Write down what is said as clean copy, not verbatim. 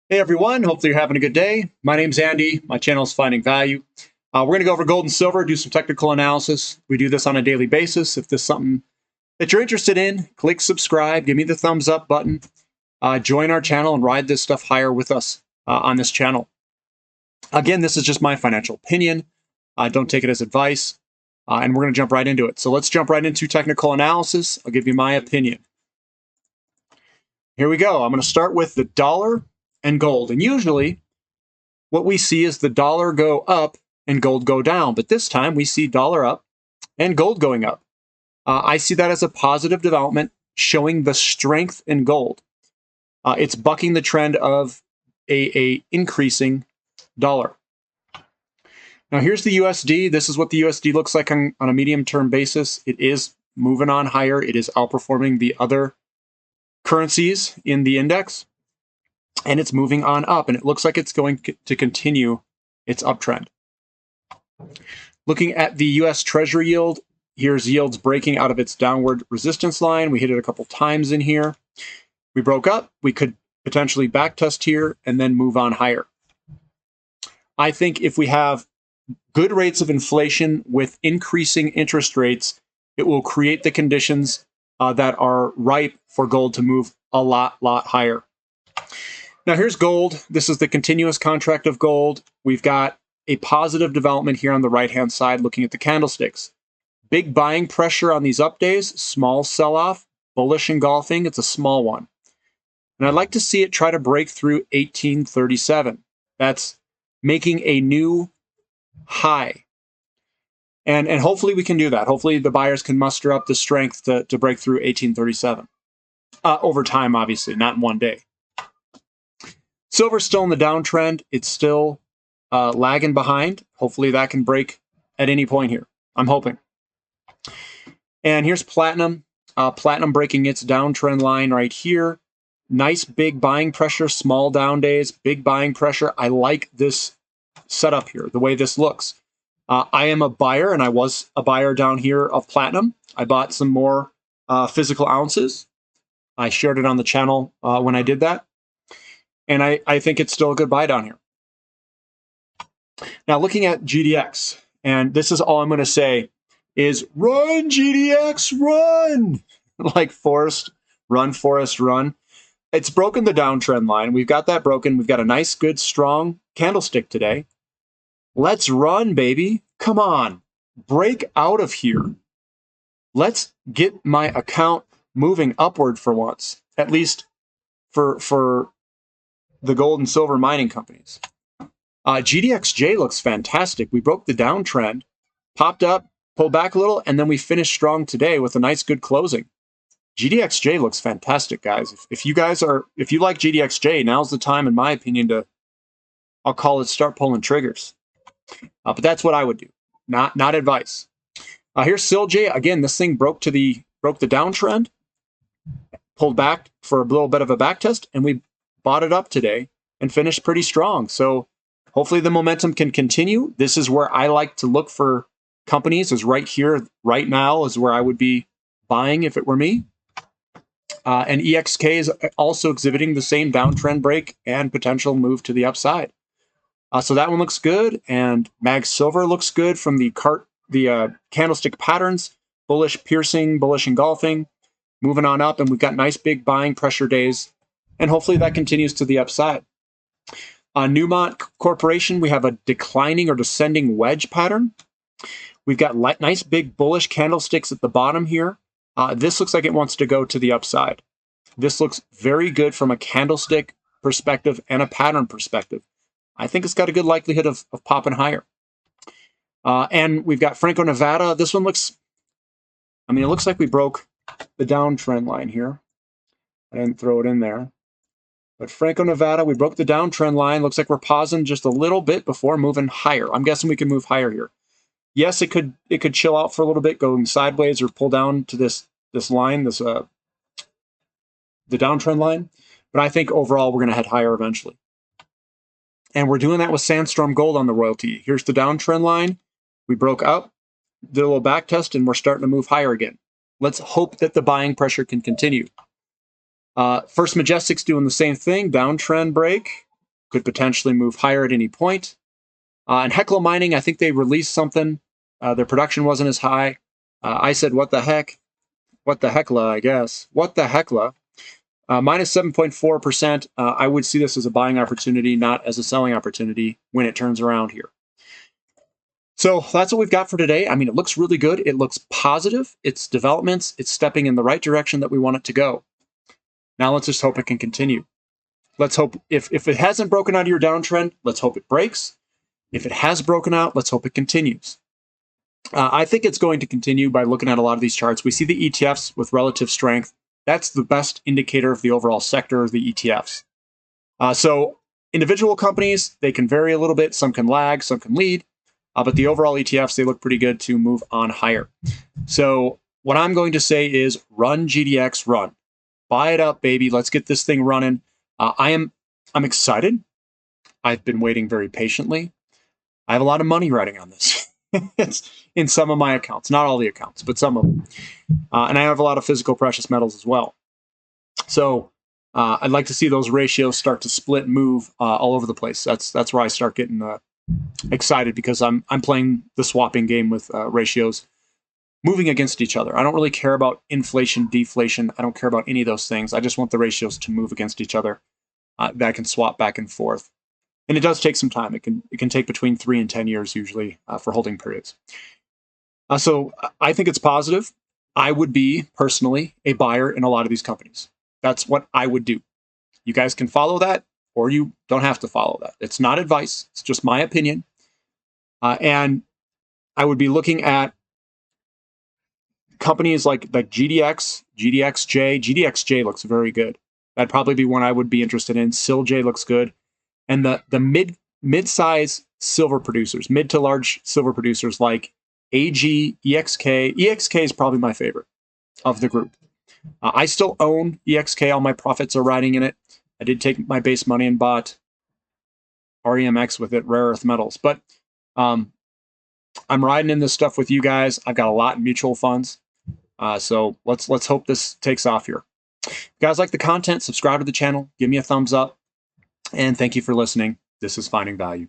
Hey everyone, hopefully you're having a good day. My name's Andy. My channel is Finding Value. We're going to go over gold and silver, do some technical analysis. We do this on a daily basis. If this is something that you're interested in, click subscribe, give me the thumbs up button, join our channel and ride this stuff higher with us on this channel. Again, this is just my financial opinion. Don't take it as advice. And we're going to jump right into it. So let's jump right into technical analysis. I'll give you my opinion. Here we go. I'm going to start with the dollar and gold. And usually what we see is the dollar go up and gold go down. But this time we see dollar up and gold going up. I see that as a positive development showing the strength in gold. It's bucking the trend of a increasing dollar. Now here's the USD. This is what the USD looks like on a medium-term basis. It is moving on higher. It is outperforming the other currencies in the index. And it's moving on up, and it looks like it's going to continue its uptrend. Looking at the U.S. Treasury yield, here's yields breaking out of its downward resistance line. We hit it a couple times in here. We broke up. We could potentially backtest here and then move on higher. I think if we have good rates of inflation with increasing interest rates, it will create the conditions that are ripe for gold to move a lot higher. Now here's gold. This is the continuous contract of gold. We've got a positive development here on the right-hand side looking at the candlesticks. Big buying pressure on these up days, small sell-off, bullish engulfing. It's a small one. And I'd like to see it try to break through 1837. That's making a new high. And hopefully we can do that. Hopefully the buyers can muster up the strength to break through 1837. Over time, obviously, not in one day. Silver's still in the downtrend. It's still lagging behind. Hopefully that can break at any point here. I'm hoping. And here's platinum. Platinum breaking its downtrend line right here. Nice big buying pressure, small down days, big buying pressure. I like this setup here, the way this looks. I am a buyer, and I was a buyer down here of platinum. I bought some more physical ounces. I shared it on the channel when I did that. And I think it's still a good buy down here. Now looking at GDX, and this is all I'm going to say, is run, GDX, run! Like Forrest, run, Forrest, run. It's broken the downtrend line. We've got that broken. We've got a nice, good, strong candlestick today. Let's run, baby. Come on. Break out of here. Let's get my account moving upward for once, at least for the gold and silver mining companies. GDXJ looks fantastic. We broke the downtrend, popped up, pulled back a little, and then we finished strong today with a nice, good closing. GDXJ looks fantastic, guys. If you like GDXJ, now's the time, in my opinion, I'll call it start pulling triggers. But that's what I would do, not advice. Here's SILJ. Again, this thing broke the downtrend, pulled back for a little bit of a back test, and we bought it up today and finished pretty strong. So hopefully the momentum can continue. This is where I like to look for companies, is right here, right now is where I would be buying if it were me. And EXK is also exhibiting the same downtrend break and potential move to the upside. So that one looks good, and Mag Silver looks good from the candlestick patterns, bullish piercing, bullish engulfing, moving on up, and we've got nice big buying pressure days. And hopefully that continues to the upside. Newmont Corporation, we have a declining or descending wedge pattern. We've got nice big bullish candlesticks at the bottom here. This looks like it wants to go to the upside. This looks very good from a candlestick perspective and a pattern perspective. I think it's got a good likelihood of popping higher. And we've got Franco-Nevada. This one looks, it looks like we broke the downtrend line here. I didn't throw it in there. But Franco-Nevada, we broke the downtrend line. Looks like we're pausing just a little bit before moving higher. I'm guessing we can move higher here. Yes, it could chill out for a little bit, going sideways or pull down to this line, the downtrend line. But I think overall we're going to head higher eventually. And we're doing that with Sandstorm Gold on the royalty. Here's the downtrend line. We broke up, did a little back test, and we're starting to move higher again. Let's hope that the buying pressure can continue. First Majestic's doing the same thing, downtrend break, could potentially move higher at any point. And HEckler Mining, I think they released something. Their production wasn't as high. I said, what the heck? What the heckla, I guess. What the heckla? Minus 7.4%. I would see this as a buying opportunity, not as a selling opportunity when it turns around here. So that's what we've got for today. I mean, it looks really good. It looks positive. It's developments. It's stepping in the right direction that we want it to go. Now let's just hope it can continue. Let's hope if it hasn't broken out of your downtrend, let's hope it breaks. If it has broken out, let's hope it continues. I think it's going to continue by looking at a lot of these charts. We see the ETFs with relative strength. That's the best indicator of the overall sector of the ETFs. So individual companies, they can vary a little bit. Some can lag, some can lead. But the overall ETFs, they look pretty good to move on higher. So what I'm going to say is run GDX, run. Buy it up, baby. Let's get this thing running. I'm excited. I've been waiting very patiently. I have a lot of money riding on this. It's in some of my accounts, not all the accounts, but some of them. And I have a lot of physical precious metals as well. So I'd like to see those ratios start to split, move all over the place. That's where I start getting excited, because I'm playing the swapping game with ratios moving against each other. I don't really care about inflation, deflation. I don't care about any of those things. I just want the ratios to move against each other that I can swap back and forth. And it does take some time. It can take between 3 and 10 years usually for holding periods. So I think it's positive. I would be personally a buyer in a lot of these companies. That's what I would do. You guys can follow that, or you don't have to follow that. It's not advice. It's just my opinion. And I would be looking at companies like GDX, GDXJ. GDXJ looks very good. That'd probably be one I would be interested in. SILJ looks good. And the mid-size silver producers, mid to large silver producers like AG, EXK. EXK is probably my favorite of the group. I still own EXK. All my profits are riding in it. I did take my base money and bought REMX with it, rare earth metals. But I'm riding in this stuff with you guys. I've got a lot in mutual funds. So let's hope this takes off here. If you guys like the content, subscribe to the channel, give me a thumbs up, and thank you for listening. This is Finding Value.